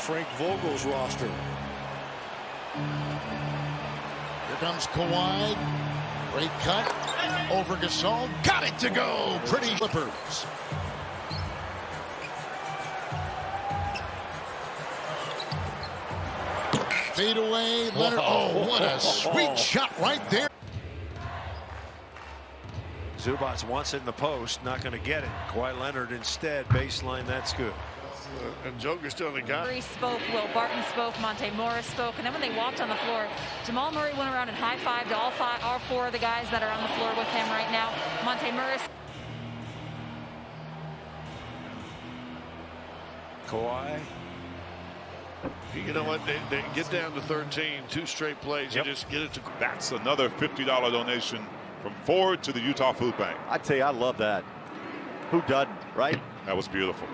Frank Vogel's roster. Here comes Kawhi. Great cut. Over Gasol. Got it to go. Pretty Clippers. Fade away. Leonard. Oh, what a sweet shot right there. Zubac wants it in the post, not going to get it. Kawhi Leonard instead, baseline, that's good. And Joker's still the guy. Murray spoke, Will Barton spoke, Monte Morris spoke, and then when they walked on the floor, Jamal Murray went around and high-fived all four of the guys that are on the floor with him right now. Monte Morris. Kawhi. You know what? They get down to 13, 2 straight plays. Yep. You just get it to. That's another $50 donation from Ford to the Utah Food Bank. I tell you, I love that. Who doesn't, right? That was beautiful.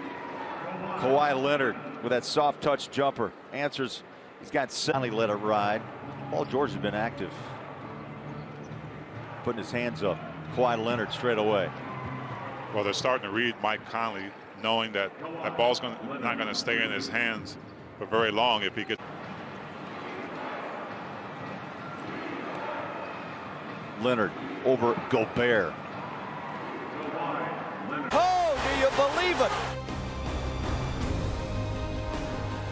Kawhi Leonard with that soft touch jumper answers. He's got finally let it ride. Paul George has been active, putting his hands up. Kawhi Leonard straight away. Well, they're starting to read Mike Conley, knowing that that ball's not going to stay in his hands for very long if he could. Leonard over Gobert. Oh, do you believe it?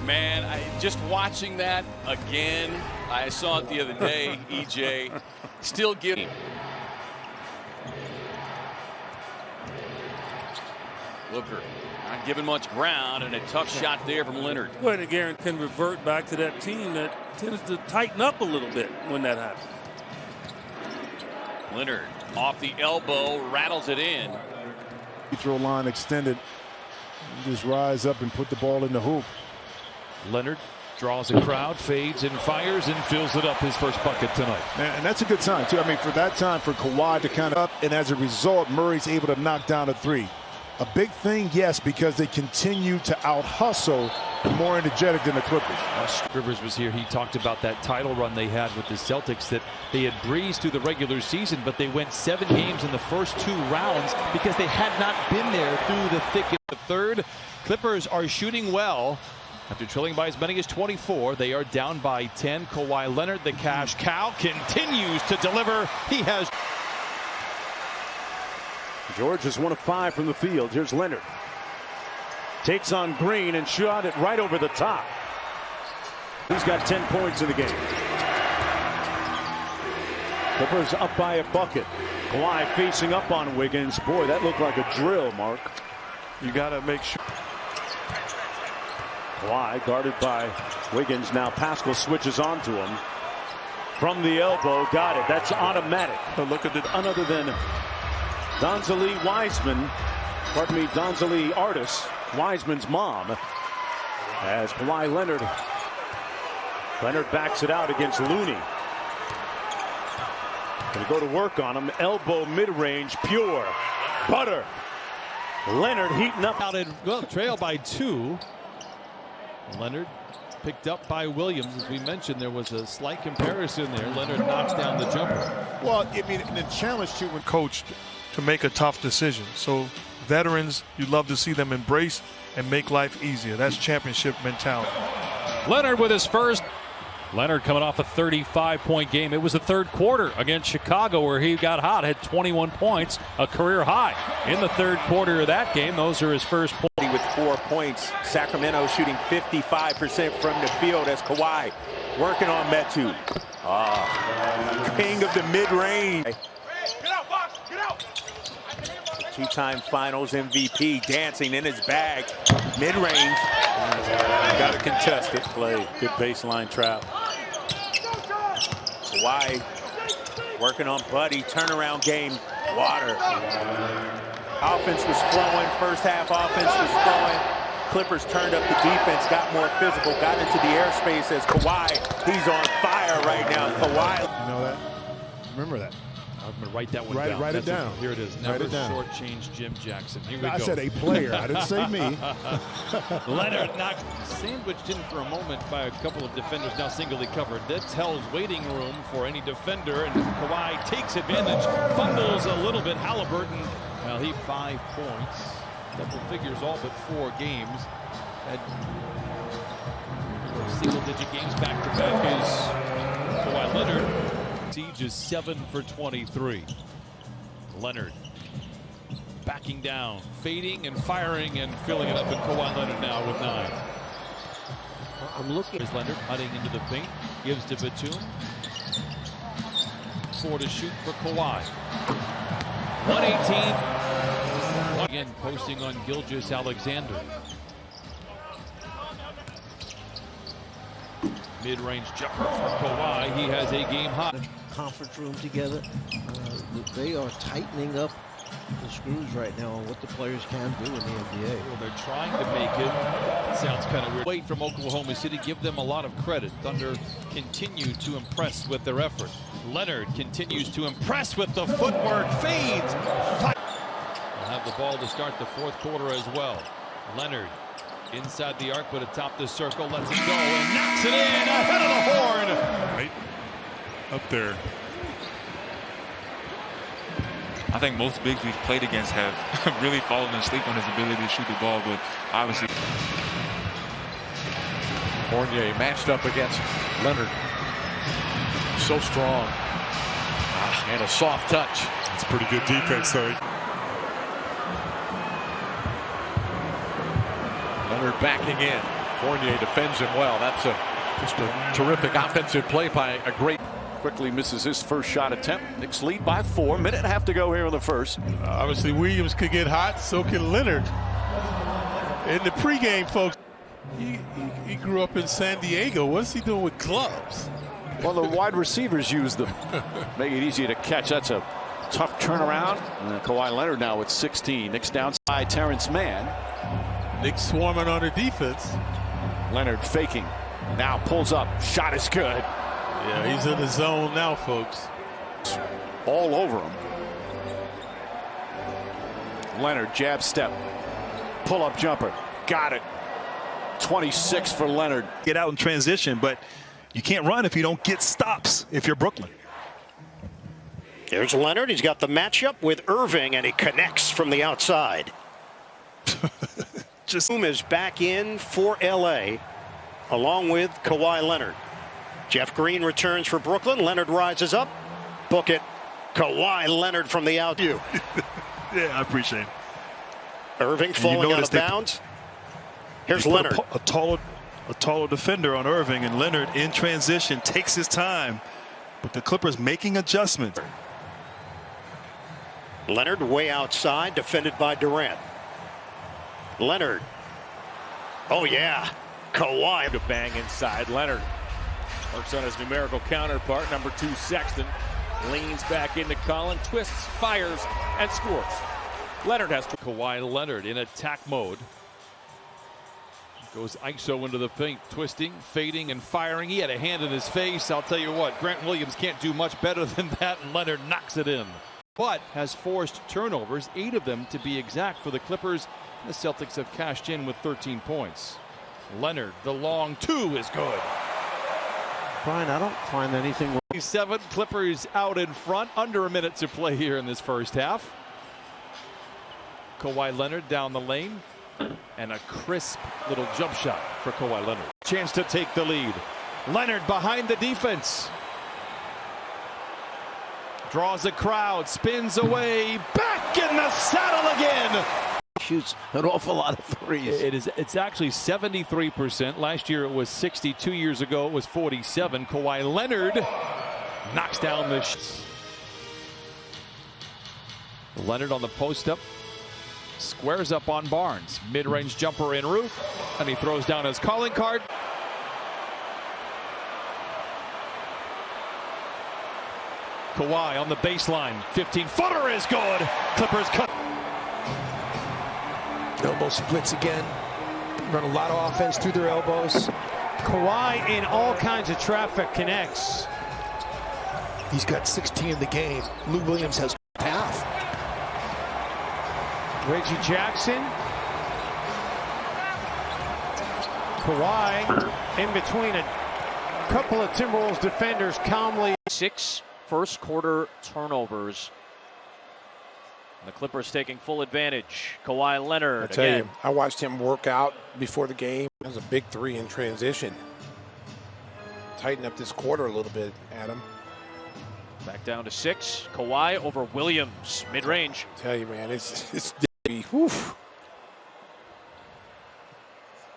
Man, just watching that again, I saw it the other day, EJ, still getting. Booker not giving much ground, and a tough shot there from Leonard. Well, again, can revert back to that team that tends to tighten up a little bit when that happens. Leonard off the elbow, rattles it in. Free throw line extended. Just rise up and put the ball in the hoop. Leonard draws a crowd, fades and fires, and fills it up, his first bucket tonight. And that's a good sign, too. I mean, for that time for Kawhi to kind of up, and as a result, Murray's able to knock down a 3. A big thing, yes, because they continue to out-hustle, more energetic than the Clippers. Rivers was here. He talked about that title run they had with the Celtics, that they had breezed through the regular season, but they went 7 games in the first 2 rounds because they had not been there through the thick of the third. Clippers are shooting well. After trailing by as many as 24, they are down by 10. Kawhi Leonard, the cash cow, continues to deliver. He has. George is 1 of 5 from the field. Here's Leonard. Takes on Green and shot it right over the top. He's got 10 points in the game. Clippers up by a bucket. Kawhi facing up on Wiggins. Boy, that looked like a drill, Mark. You got to make sure. Kawhi guarded by Wiggins. Now Pascal switches on to him. From the elbow, got it. That's automatic. But look at it. None other than Donzalie Wiseman. Pardon me, Donzalie Artis, Wiseman's mom. As Kawhi Leonard backs it out against Looney. Gonna go to work on him. Elbow mid-range, pure. Butter. Leonard heating up. Well, trail by 2. Leonard picked up by Williams. As we mentioned, there was a slight comparison there. Leonard knocks down the jumper. Well, I mean, the challenge, too, when coached to make a tough decision. So veterans, you love to see them embrace and make life easier. That's championship mentality. Leonard with his first. Leonard coming off a 35-point game. It was the third quarter against Chicago where he got hot, had 21 points, a career high. In the third quarter of that game, those are his first points. With 4 points, Sacramento shooting 55% from the field as Kawhi working on Metu. King of the mid-range. Two-time finals MVP dancing in his bag. Mid-range. Got to contest it. Play. Good baseline trap. Kawhi working on Buddy. Turnaround game. Water. Offense was flowing. First half offense was flowing. Clippers turned up the defense, got more physical, got into the airspace as Kawhi. He's on fire right now. Kawhi. You know that? Remember that. I'm going to write that one down. Write it down. Here it is. Never shortchange Jim Jackson. Here we go. I said a player. I didn't say me. Leonard knocked, sandwiched in for a moment by a couple of defenders, now singly covered. That's hell's waiting room for any defender, and Kawhi takes advantage. Fumbles a little bit. Halliburton, well, he 5 points. Double figures all but 4 games. Had single-digit games back-to-back is Kawhi Leonard. Siege is 7 for 23. Leonard backing down, fading and firing and filling it up, and Kawhi Leonard now with 9. I'm looking. Here's Leonard cutting into the paint, gives to Batum. 4 to shoot for Kawhi. 118. Again, posting on Gilgeous-Alexander. Mid-range jumper for Kawhi. He has a game high. Conference room together. They are tightening up the screws right now on what the players can do in the NBA. Well, they're trying to make it. Sounds kind of weird. Wait from Oklahoma City. Give them a lot of credit. Thunder continue to impress with their effort. Leonard continues to impress with the footwork. Fades. They'll have the ball to start the fourth quarter as well. Leonard inside the arc, but atop the circle, lets it go and knocks it in ahead of the horn. Right up there. I think most bigs we've played against have really fallen asleep on his ability to shoot the ball, but obviously. Fournier matched up against Leonard. So strong. And a soft touch. It's pretty good defense, though. Leonard backing in. Fournier defends him well. That's just a terrific offensive play by a great. Quickly misses his first shot attempt. Knicks lead by 4. Minute and a half to go here in the first. Obviously, Williams could get hot. So can Leonard. In the pregame, folks, he grew up in San Diego. What's he doing with gloves? Well, the wide receivers use them. Make it easy to catch. That's a tough turnaround. And Kawhi Leonard now with 16. Knicks down by Terrence Mann. Knicks swarming on the defense. Leonard faking. Now pulls up. Shot is good. Yeah, he's in the zone now, folks. All over him. Leonard, jab step. Pull-up jumper. Got it. 26 for Leonard. Get out in transition, but you can't run if you don't get stops if you're Brooklyn. There's Leonard. He's got the matchup with Irving, and he connects from the outside. Boom is back in for L.A. along with Kawhi Leonard. Jeff Green returns for Brooklyn. Leonard rises up. Book it. Kawhi Leonard from the out. Yeah, I appreciate it. Irving falling out of bounds. Here's Leonard. A taller defender on Irving, and Leonard in transition takes his time. But the Clippers making adjustments. Leonard way outside, defended by Durant. Leonard. Oh, yeah. Kawhi. To bang inside. Leonard works on his numerical counterpart, number 2 Sexton. Leans back into Collin, twists, fires, and scores. Leonard has to. Kawhi Leonard in attack mode. Goes ISO into the paint, twisting, fading, and firing. He had a hand in his face. I'll tell you what, Grant Williams can't do much better than that, and Leonard knocks it in. But has forced turnovers, 8 of them to be exact for the Clippers. The Celtics have cashed in with 13 points. Leonard, the long 2 is good. Brian, I don't find anything. 7 Clippers out in front, under a minute to play here in this first half. Kawhi Leonard down the lane, and a crisp little jump shot for Kawhi Leonard. Chance to take the lead. Leonard behind the defense. Draws a crowd, spins away, back in the saddle again. Shoots an awful lot of threes. It's actually 73%. Last year it was 60. 2 years ago it was 47. Kawhi Leonard knocks down the shots. Leonard on the post up. Squares up on Barnes. Mid-range jumper en route. And he throws down his calling card. Kawhi on the baseline. 15-footer is good. Clippers cut. Elbow splits again. Run a lot of offense through their elbows. Kawhi in all kinds of traffic connects. He's got 16 in the game. Lou Williams has half. Reggie Jackson. Kawhi in between a couple of Timberwolves defenders calmly. 6 first quarter turnovers. The Clippers taking full advantage. Kawhi Leonard. I tell you, I watched him work out before the game. That was a big 3 in transition. tighten up this quarter a little bit, Adam. Back down to 6. Kawhi over Williams. Mid-range. Tell you, man, it's whew.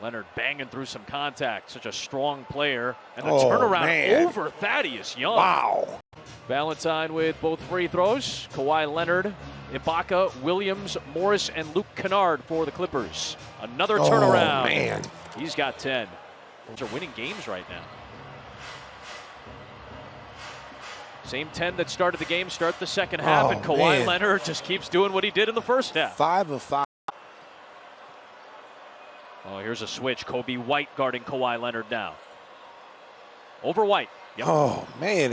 Leonard banging through some contact. Such a strong player. And the turnaround over Thaddeus Young. Wow. Valentine with both free throws. Kawhi Leonard, Ibaka, Williams, Morris, and Luke Kennard for the Clippers. Another turnaround. Oh, man. He's got 10. Those are winning games right now. Same 10 that started the game start the second half, and Kawhi Leonard just keeps doing what he did in the first half. 5 of 5. Oh, here's a switch. Kobe White guarding Kawhi Leonard now. Over White. Yep. Oh, man.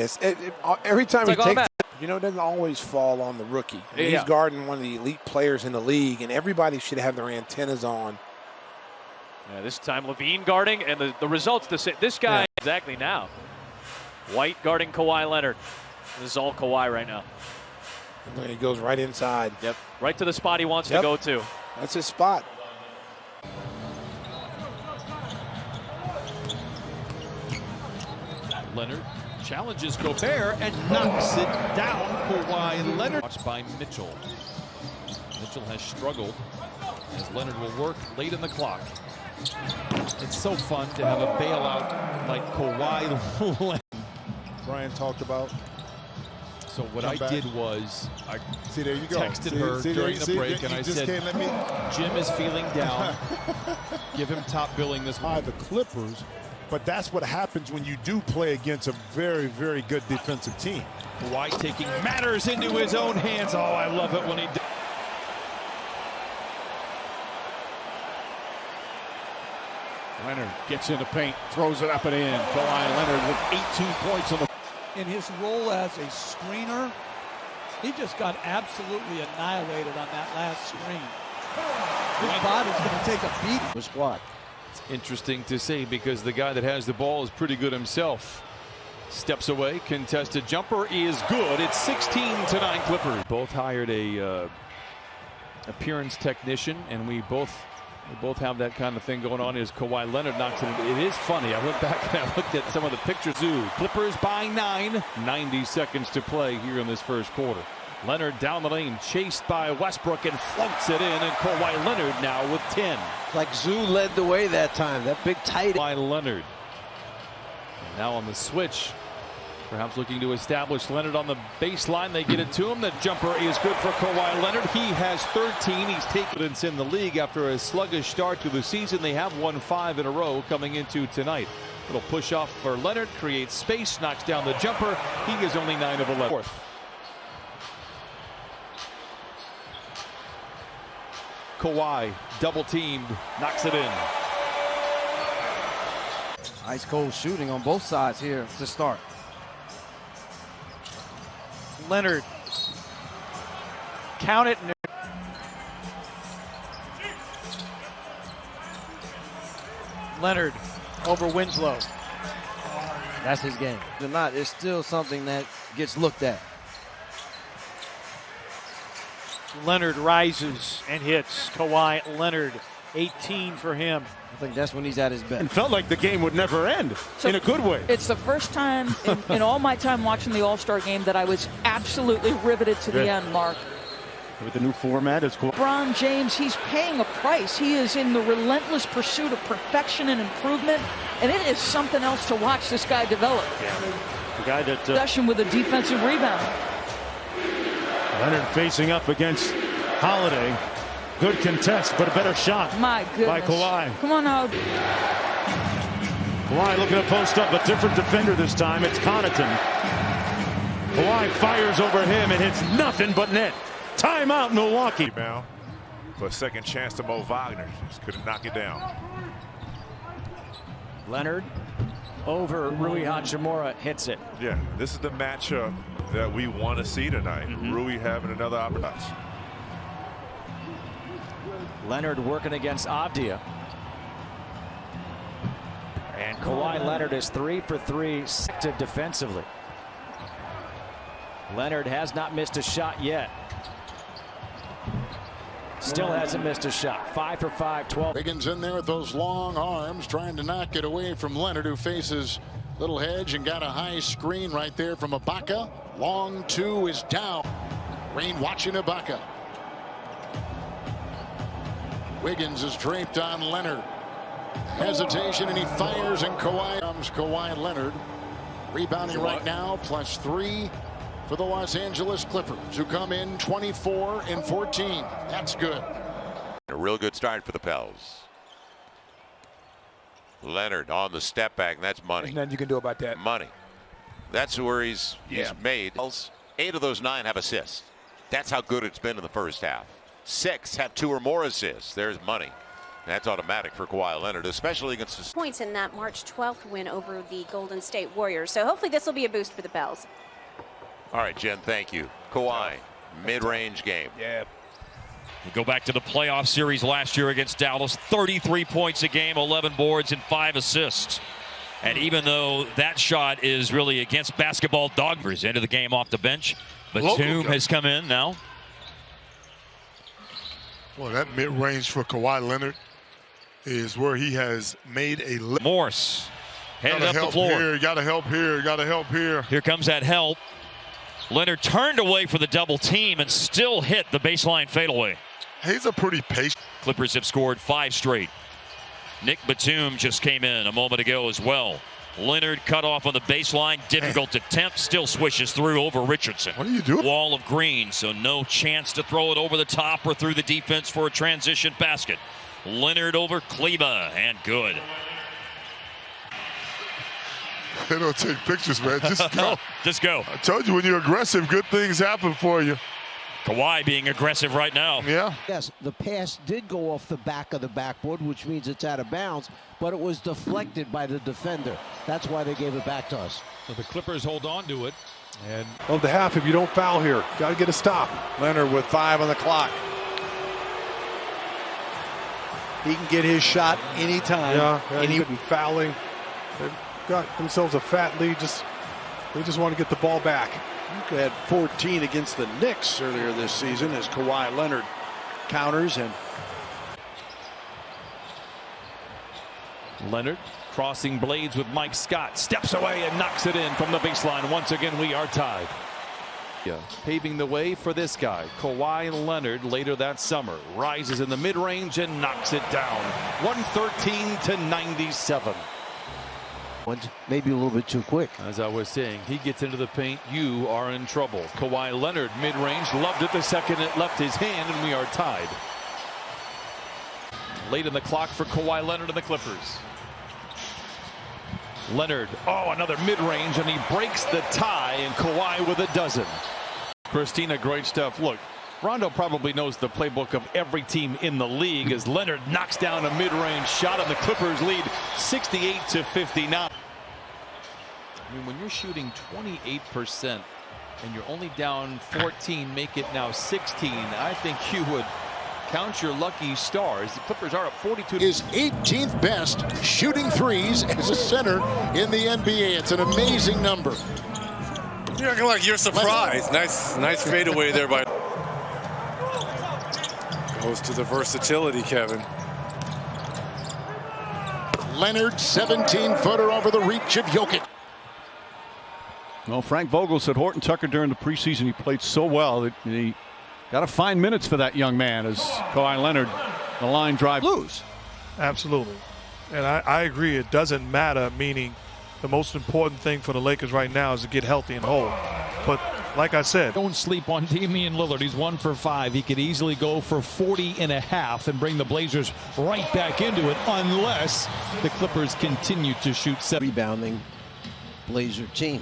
Every time he takes it, it doesn't always fall on the rookie. He's guarding one of the elite players in the league, and everybody should have their antennas on. Yeah, this time Levine guarding, and the results this guy exactly now. White guarding Kawhi Leonard. This is all Kawhi right now. And he goes right inside. Yep, right to the spot he wants to go to. That's his spot. Leonard challenges Gobert and knocks it down. Kawhi Leonard by Mitchell. Mitchell has struggled as Leonard will work late in the clock. It's so fun to have a bailout like Kawhi Leonard. Brian talked about. So what I did was I there you go. texted her during the break, and I said, Jim is feeling down. Give him top billing this by the Clippers. But that's what happens when you do play against a very, very good defensive team. Kawhi taking matters into his own hands. Oh, I love it when he does. Leonard gets in the paint, throws it up and in. Kawhi Leonard with 18 points on the. In his role as a screener, he just got absolutely annihilated on that last screen. His body's going to take a beating. The squad. It's interesting to see because the guy that has the ball is pretty good himself. Steps away, contested jumper is good. It's 16-9 Clippers. Both hired a appearance technician, and we both have that kind of thing going on. As Kawhi Leonard knocks it. It is funny. I went back and I looked at some of the pictures. Clippers by 9. 90 seconds to play here in this first quarter. Leonard down the lane, chased by Westbrook and floats it in, and Kawhi Leonard now with 10. Like Zoo led the way that time. That big tight. Kawhi Leonard. And now on the switch. Perhaps looking to establish Leonard on the baseline. They get it to him. The jumper is good for Kawhi Leonard. He has 13. He's taken it in the league after a sluggish start to the season. They have won 5 in a row coming into tonight. Little push off for Leonard, creates space, knocks down the jumper. He is only 9 of 11. Kawhi double teamed, knocks it in. Ice cold shooting on both sides here to start. Leonard. Count it. Leonard over Winslow. That's his game. If not, it's still something that gets looked at. Leonard rises and hits. Kawhi Leonard, 18 for him. I think that's when he's at his best. And felt like the game would never end in a good way. It's the first time in all my time watching the All-Star game that I was absolutely riveted to the end, Mark. With the new format, it's cool. LeBron James, he's paying a price. He is in the relentless pursuit of perfection and improvement, and it is something else to watch this guy develop. Yeah. The guy that possession with a defensive rebound. Leonard facing up against Holiday. Good contest, but a better shot. My goodness. By Kawhi. Come on now. Kawhi looking to post up a different defender this time. It's Connaughton. Kawhi fires over him and hits nothing but net. Timeout, Milwaukee. Now for a second chance to Mo Wagner. Just couldn't knock it down. Leonard over Rui Hachimura, hits it. Yeah, this is the matchup that we want to see tonight. Rui having another opportunity. Leonard working against Avdia. And Kawhi Leonard is 3 for 3 active defensively. Leonard has not missed a shot yet. Still hasn't missed a shot. 5 for 5, 12. Wiggins in there with those long arms trying to knock it away from Leonard, who faces Little hedge and got a high screen right there from Ibaka. Long two is down. Green watching Ibaka. Wiggins is draped on Leonard. Hesitation and he fires, and Kawhi comes. Kawhi Leonard rebounding right now, +3 for the Los Angeles Clippers, who come in 24 and 14. That's good. A real good start for the Pels. Leonard on the step back, and that's money. There's nothing you can do about that. Money. That's where he's made. 8 of those 9 have assists. That's how good it's been in the first half. 6 have 2 or more assists. There's money. That's automatic for Kawhi Leonard, especially against the points in that March 12th win over the Golden State Warriors. So hopefully this will be a boost for the Pels. All right, Jen, thank you. Kawhi, mid-range game. Yeah. We go back to the playoff series last year against Dallas. 33 points a game, 11 boards, and 5 assists. And even though that shot is really against basketball dogmas, into the game off the bench, Batum has come in now. Well, that mid-range for Kawhi Leonard is where he has made a Morse headed up the floor. Here, gotta help here, gotta help here. Here comes that help. Leonard turned away for the double team and still hit the baseline fadeaway. He's a pretty patient. Clippers have scored 5 straight. Nick Batum just came in a moment ago as well. Leonard cut off on the baseline. Difficult attempt. Still swishes through over Richardson. What are you doing? Wall of green, so no chance to throw it over the top or through the defense for a transition basket. Leonard over Kleba, and good. They don't take pictures, man. Just go. Just go. I told you, when you're aggressive, good things happen for you. Kawhi being aggressive right now. Yeah. Yes, the pass did go off the back of the backboard, which means it's out of bounds, but it was deflected by the defender. That's why they gave it back to us. So the Clippers hold on to it. And of the half, if you don't foul here, got to get a stop. Leonard with 5 on the clock. He can get his shot anytime. Yeah, he's been fouling. They've got themselves a fat lead. They just want to get the ball back. Luka had 14 against the Knicks earlier this season as Kawhi Leonard counters. And Leonard crossing blades with Mike Scott. Steps away and knocks it in from the baseline. Once again, we are tied. Yeah, paving the way for this guy, Kawhi Leonard, later that summer. Rises in the mid-range and knocks it down. 113-97. Maybe a little bit too quick. As I was saying, he gets into the paint, you are in trouble. Kawhi Leonard, mid-range, loved it the second it left his hand, and we are tied. Late in the clock for Kawhi Leonard and the Clippers. Leonard, another mid-range, and he breaks the tie, and Kawhi with a dozen. Christina, great stuff. Look, Rondo probably knows the playbook of every team in the league as Leonard knocks down a mid-range shot, and the Clippers lead 68-59. I mean, when you're shooting 28% and you're only down 14, make it now 16, I think you would count your lucky stars. The Clippers are at 42. Is 18th best shooting threes as a center in the NBA. It's an amazing number. You're acting like you're surprised. Nice fadeaway there by. Goes to the versatility, Kevin. Leonard, 17-footer over the reach of Jokic. Well, Frank Vogel said Horton Tucker during the preseason, he played so well that he got to find minutes for that young man as Kawhi Leonard, the line drive. Lose. Absolutely. And I agree. It doesn't matter, meaning the most important thing for the Lakers right now is to get healthy and whole. But like I said, don't sleep on Damian Lillard. He's 1 for 5. He could easily go for 40.5 and bring the Blazers right back into it unless the Clippers continue to shoot 7. Rebounding Blazer team.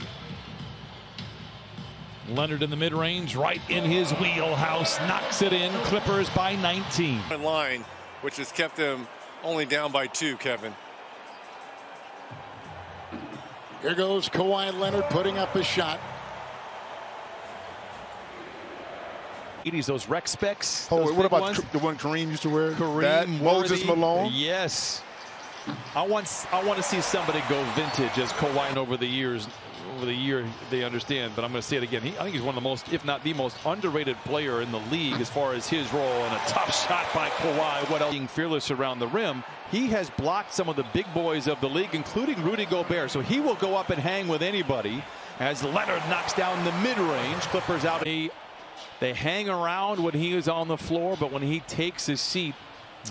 Leonard in the mid-range, right in his wheelhouse, knocks it in. Clippers by 19. In line, which has kept them only down by 2, Kevin. Here goes Kawhi Leonard putting up a shot. 80s, those rec specs. Oh, what about the one Kareem used to wear? Kareem, Moses Malone? Yes. I want to see somebody go vintage as Kawhi over the years. over the year they understand, but I'm going to say it again. I think he's one of the most, if not the most underrated player in the league as far as his role. And a tough shot by Kawhi. What else? Being fearless around the rim. He has blocked some of the big boys of the league, including Rudy Gobert. So he will go up and hang with anybody as Leonard knocks down the mid-range. Clippers out. They hang around when he is on the floor, but when he takes his seat,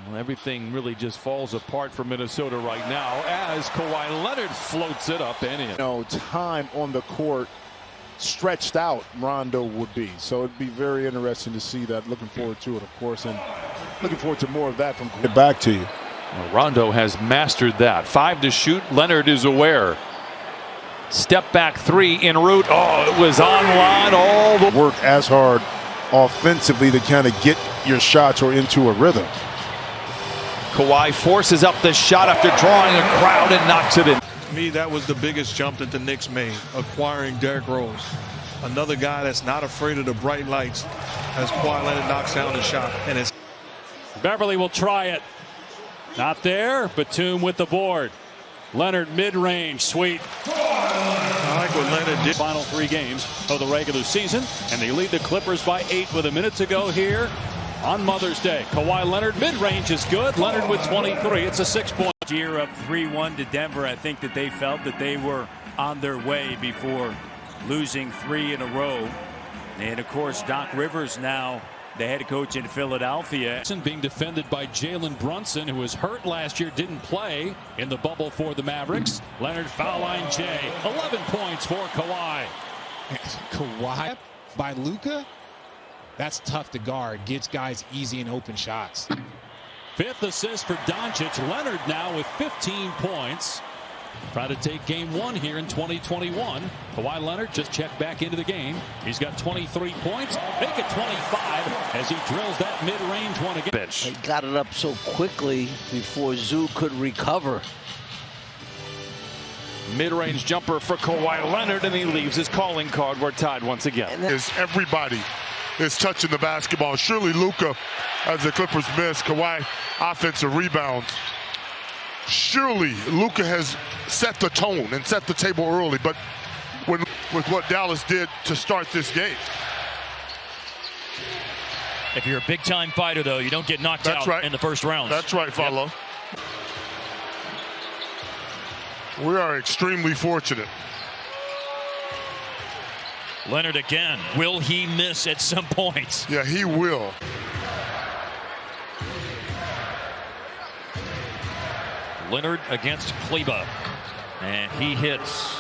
well, everything really just falls apart for Minnesota right now as Kawhi Leonard floats it up and in. You know, time on the court stretched out Rondo would be. So it'd be very interesting to see that. Looking forward to it, of course, and looking forward to more of that from Kawhi. Back to you. Well, Rondo has mastered that. 5 to shoot. Leonard is aware. Step back 3 en route. Oh, it was on line all the work as hard offensively to kind of get your shots or into a rhythm. Kawhi forces up the shot after drawing a crowd and knocks it in. To me, that was the biggest jump that the Knicks made, acquiring Derrick Rose. Another guy that's not afraid of the bright lights as Kawhi Leonard knocks down the shot. And it's Beverly will try it. Not there. Batum with the board. Leonard mid-range, sweet. I like what Leonard did. Final 3 games of the regular season, and they lead the Clippers by 8 with a minute to go here on Mother's Day. Kawhi Leonard mid-range is good. Leonard with 23. It's a 6-point. Year up 3-1 to Denver. I think that they felt that they were on their way before losing 3 in a row. And of course, Doc Rivers now the head coach in Philadelphia. Being defended by Jalen Brunson, who was hurt last year, didn't play in the bubble for the Mavericks. Leonard foul line J. 11 points for Kawhi. Kawhi by Luka. That's tough to guard. Gets guys easy and open shots. 5th assist for Doncic. Leonard now with 15 points. Try to take game 1 here in 2021. Kawhi Leonard just checked back into the game. He's got 23 points. Make it 25 as he drills that mid-range one again. They got it up so quickly before Zoo could recover. Mid-range jumper for Kawhi Leonard, and he leaves his calling card. We're tied once again. Is everybody is touching the basketball. Surely Luka, as the Clippers miss, Kawhi offensive rebounds. Surely Luka has set the tone and set the table early, but with what Dallas did to start this game. If you're a big-time fighter, though, you don't get knocked out in the first round. That's right, Follow. We are extremely fortunate. Leonard again. Will he miss at some point? Yeah, he will. Leonard against Kleber. And he hits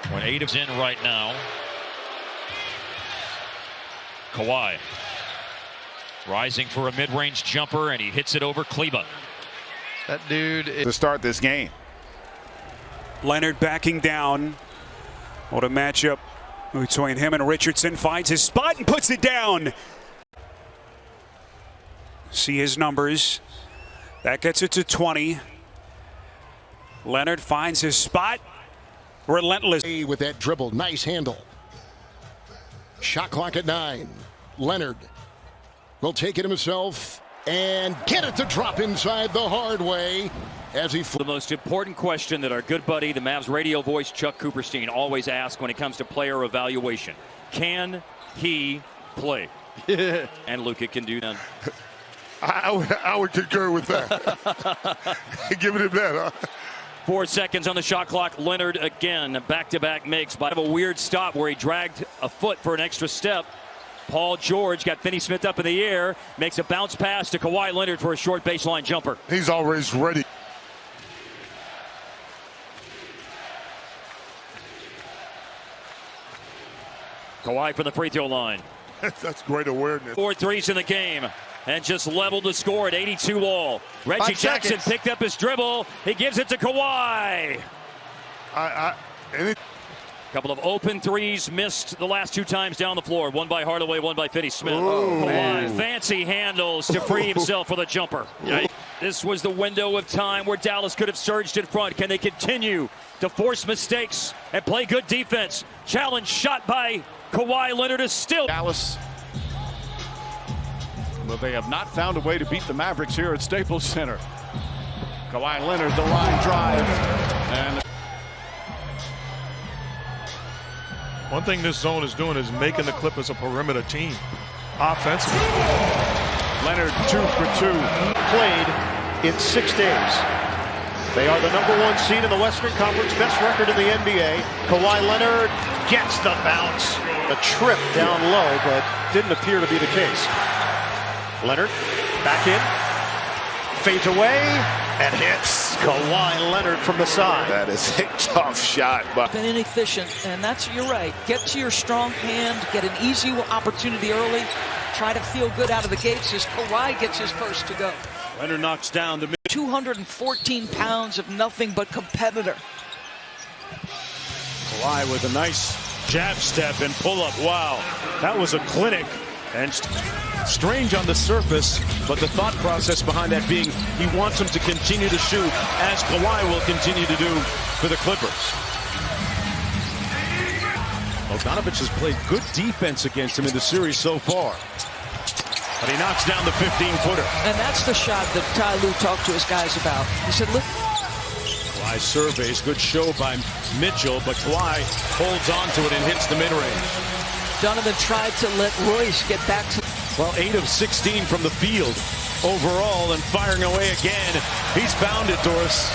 when 8 is in right now. Kawhi rising for a mid-range jumper, and he hits it over Kleber. That dude is to start this game. Leonard backing down. What a matchup between him and Richardson. Finds his spot and puts it down. See his numbers. That gets it to 20. Leonard finds his spot. Relentless. With that dribble. Nice handle. Shot clock at 9. Leonard will take it himself and get it to drop inside the hard way as he. The most important question that our good buddy, the Mavs radio voice Chuck Cooperstein, always asks when it comes to player evaluation: can he play? And Luka can do that. I would concur with that. Giving him that, huh? 4 seconds on the shot clock. Leonard again, back-to-back makes, but a weird stop where he dragged a foot for an extra step. Paul George got Finney-Smith up in the air, makes a bounce pass to Kawhi Leonard for a short baseline jumper. He's always ready. Kawhi from the free throw line. That's great awareness. 4 threes in the game. And just leveled the score at 82 all. Reggie Jackson picked up his dribble. He gives it to Kawhi. Couple of open threes missed the last 2 times down the floor. One by Hardaway, one by Finney-Smith. Kawhi, fancy handles to free himself for the jumper. This was the window of time where Dallas could have surged in front. Can they continue to force mistakes and play good defense? Challenge shot by Kawhi Leonard is still. Dallas. But they have not found a way to beat the Mavericks here at Staples Center. Kawhi Leonard, the line drive. And One thing this zone is doing is making the Clippers a perimeter team. Offensively. Leonard 2 for 2. Played in 6 days. They are the #1 seed in the Western Conference, best record in the NBA. Kawhi Leonard gets the bounce. A trip down low, but didn't appear to be the case. Leonard back in, fades away, and hits Kawhi Leonard from the side. That is a tough shot. But been inefficient, and you're right. Get to your strong hand, get an easy opportunity early, try to feel good out of the gates as Kawhi gets his first to go. Leonard knocks down the 214 pounds of nothing but competitor. Kawhi with a nice jab step and pull up. Wow, that was a clinic. And strange on the surface, but the thought process behind that being he wants him to continue to shoot, as Kawhi will continue to do for the Clippers. Bogdanovich has played good defense against him in the series so far. But he knocks down the 15-footer. And that's the shot that Ty Lue talked to his guys about. He said, look. Kawhi surveys, good show by Mitchell, but Kawhi holds on to it and hits the mid-range. Donovan tried to let Royce get back to. Well, 8 of 16 from the field overall and firing away again. He's found it, Doris.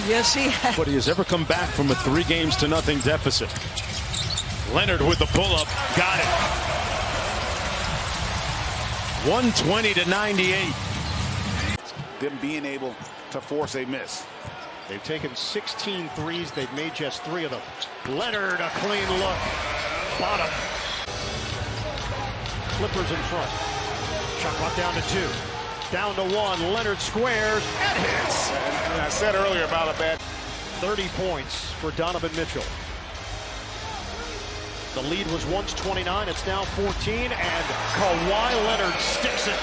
Yes, he has. But he has ever come back from a 3-0 deficit. Leonard with the pull-up. Got it. 120-98. Them being able to force a miss. They've taken 16 threes. They've made just 3 of them. Leonard, a clean look. Bottom. Clippers in front. Shot clock down to 2. Down to 1. Leonard squares and hits. And I said earlier about a bad 30 points for Donovan Mitchell. The lead was once 29. It's now 14. And Kawhi Leonard sticks it.